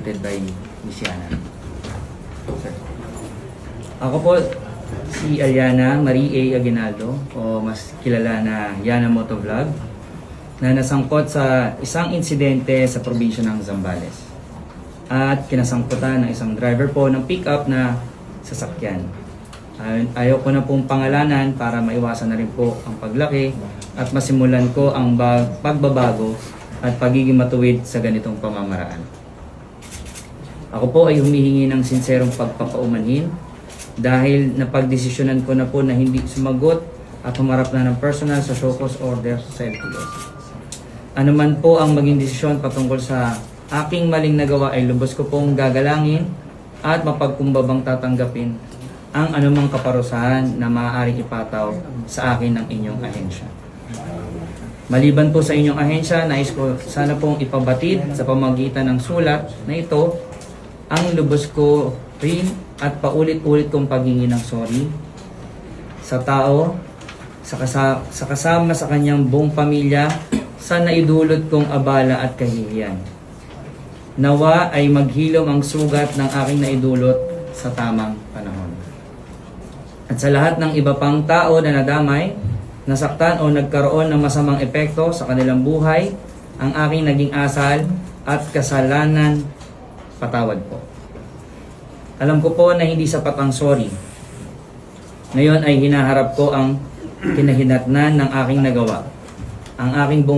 represented by Miss Yana. Sir. Ako po si Aliana Marie A. Aguinaldo o mas kilala na Yana Motovlog na nasangkot sa isang insidente sa probinsya ng Zambales at kinasangkutan ng isang driver po ng pick-up na sasakyan. Ayaw ko na pong pangalanan para maiwasan na rin po ang paglaki at masimulan ko ang pagbabago at pagiging matuwid sa ganitong pamamaraan. Ako po ay humihingi ng sinserong pagpapaumanhin dahil napagdesisyonan ko na po na hindi sumagot at humarap na ng personal sa show cause order sa LTO. Ano man po ang maging desisyon patungkol sa aking maling nagawa ay lubos ko pong gagalangin at mapagkumbabang tatanggapin ang anumang kaparusahan na maaaring ipataw sa akin ng inyong ahensya. Maliban po sa inyong ahensya, nais ko sana pong ipabatid sa pamamagitan ng sulat na ito ang lubos ko rin at paulit-ulit kong paghingi ng sorry sa tao, sa kasama sa kanyang buong pamilya sa naidulot kong abala at kahihiyan. Nawa ay maghilom ang sugat ng aking naidulot sa tamang panahon. At sa lahat ng iba pang tao na nadamay, nasaktan o nagkaroon ng masamang epekto sa kanilang buhay, ang aking naging asal at kasalanan, patawad po. Alam ko po na hindi sapat ang sorry. Ngayon ay hinaharap ko ang kinahinatnan ng aking nagawa. Ang aking buong